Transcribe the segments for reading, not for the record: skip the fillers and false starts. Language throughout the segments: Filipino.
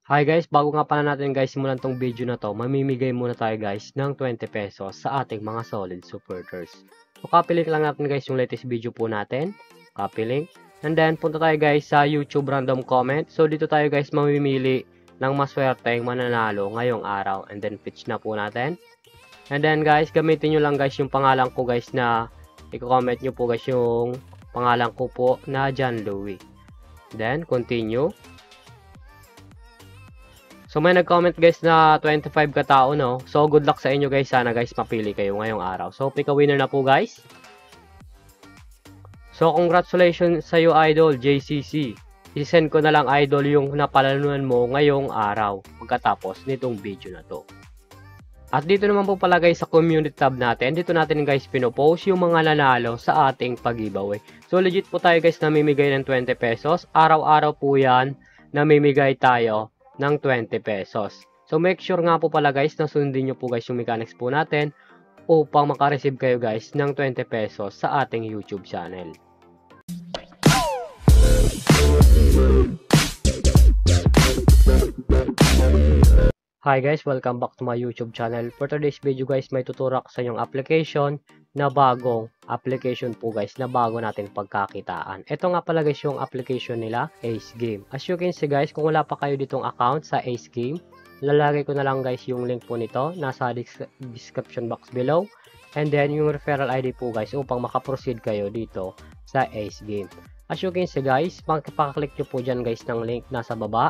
Hi guys, bago nga pala natin guys simulan tong video na to, mamimigay muna tayo guys ng 20 pesos sa ating mga solid supporters. So copy link lang natin guys yung latest video po natin. Copy link. And then punta tayo guys sa YouTube random comment. So dito tayo guys mamimili ng maswerteng mananalo ngayong araw. And then pitch na po natin. And then guys, gamitin nyo lang guys yung pangalan ko guys na i-comment nyo po guys yung pangalan ko po na John Louie. Then continue. So may nag-comment guys na 25 katao no. So good luck sa inyo guys. Sana guys mapili kayo ngayong araw. So pick a winner na po guys. So congratulations sa iyo idol JCC. I-send ko na lang idol yung napalanuan mo ngayong araw pagkatapos nitong video na to. At dito naman po pala guys sa community tab natin. Dito natin guys pinopost yung mga nanalo sa ating pag-giveaway. So legit po tayo guys namimigay ng 20 pesos. Araw-araw po yan namimigay tayo ng 20 pesos. So make sure nga po pala guys na sundin nyo po guys yung mechanics po natin upang makareceive kayo guys ng 20 pesos sa ating YouTube channel. Hi guys, welcome back to my YouTube channel. For today's video guys, may tuturak sa yung application na bagong application po guys na bago natin pagkakitaan. Ito nga pala guys yung application nila, Ace Game. As you can see guys, kung wala pa kayo ditong account sa Ace Game, lalagay ko na lang guys yung link po nito nasa description box below. And then yung referral ID po guys upang makaproceed kayo dito sa Ace Game. As you can see guys, magpapaklik nyo po dyan guys ng link nasa baba.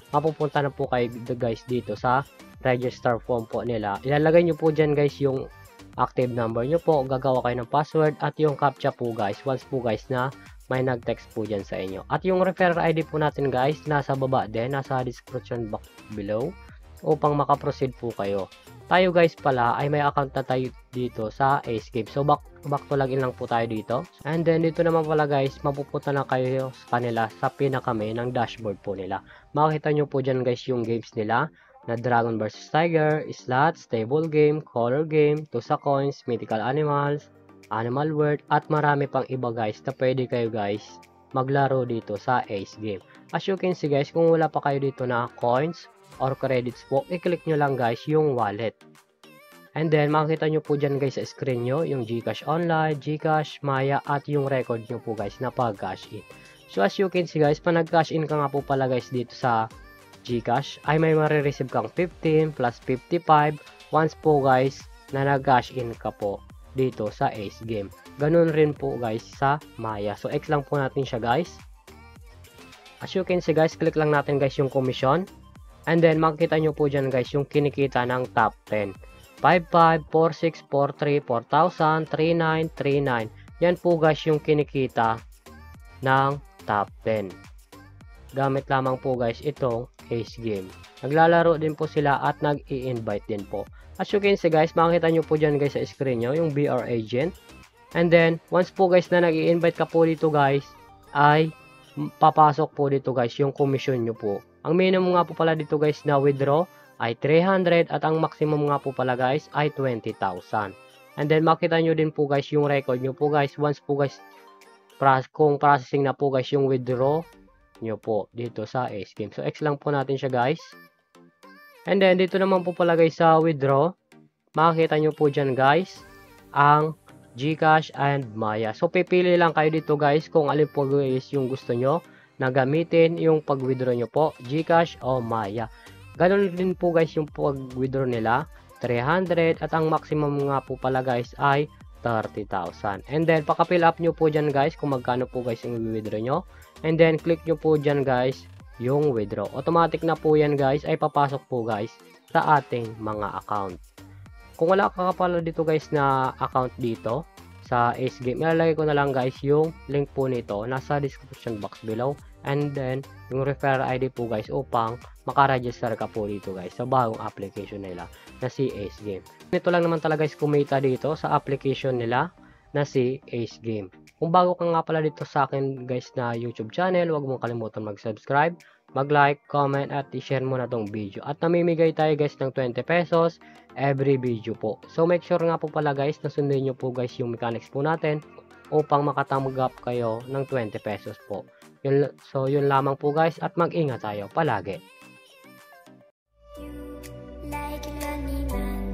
Mapupunta na po kayo guys dito sa register form po nila. Ilalagay nyo po dyan guys yung active number nyo po. Gagawa kayo ng password at yung captcha po guys. Once po guys na may nag-text po dyan sa inyo. At yung referral ID po natin guys, nasa baba din, nasa description box below. Upang makaproceed po kayo. Tayo guys pala ay may account na tayo dito sa Ace Game. So back to login lang po tayo dito. And then dito naman pala guys, mapupunta na kayo sa kanila sa pinakami ng dashboard po nila. Makikita nyo po dyan guys yung games nila na Dragon vs Tiger, Slots, Table Game, Color Game, Tusa Coins, Mythical Animals, Animal World at marami pang iba guys na pwede kayo guys maglaro dito sa Ace Game. As you can see guys, kung wala pa kayo dito na coins or credits po, i-click nyo lang guys yung wallet. And then makikita nyo po dyan guys sa screen nyo yung GCash Online, GCash, Maya at yung record nyo po guys na pag-cash in. So as you can see guys, pa nag-cash in ka nga po pala guys dito sa GCash ay may marireceive kang 15 plus 55 once po guys na nag-cash in ka po dito sa Ace Game. Ganun rin po guys sa Maya. So X lang po natin siya guys. As you can see guys, click lang natin guys yung commission. And then makikita nyo po dyan guys yung kinikita ng top 10. 55, 46, 43, 4,000, 39, 39. Yan po guys yung kinikita ng top 10. Gamit lamang po guys itong Ace Game. Naglalaro din po sila at nag-i-invite din po. As you can see guys, makikita nyo po dyan guys sa screen nyo yung BR agent. And then once po guys na nag-i-invite ka po dito guys, ay papasok po dito guys yung commission nyo po. Ang minimum nga po pala dito guys na withdraw ay 300 at ang maximum nga po pala guys ay 20,000. And then makita nyo din po guys yung record nyo po guys. Once po guys kung processing na po guys yung withdraw nyo po dito sa Ace Game. So X lang po natin siya guys. And then dito naman po pala guys sa withdraw, makikita nyo po dyan guys ang GCash and Maya. So pipili lang kayo dito guys kung alin po guys yung gusto nyo na gamitin yung pag-withdraw nyo po, GCash o Maya. Ganon din po guys yung pag-withdraw nila, 300 at ang maximum nga po pala guys ay 30,000. And then paka-fill up nyo po dyan guys kung magkano po guys yung withdraw nyo. And then click nyo po dyan guys yung withdraw. Automatic na po yan guys ay papasok po guys sa ating mga account. Kung wala ka pala dito guys na account dito sa Ace Game, ilalagay ko na lang guys yung link po nito nasa description box below. And then yung referral ID po guys upang makaregister ka po dito guys sa bagong application nila na si Ace Game. Ito lang naman talaga guys kumita dito sa application nila na si Ace Game. Kung bago ka nga pala dito sa akin guys na YouTube channel, huwag mong kalimutan mag-subscribe, mag-like, comment at i-share mo na tong video. At namimigay tayo guys ng 20 pesos every video po. So make sure nga po pala guys na sundin nyo po guys yung mechanics po natin upang makatanggap kayo ng 20 pesos po. So yun lamang po guys at mag-ingat tayo palagi. 你们。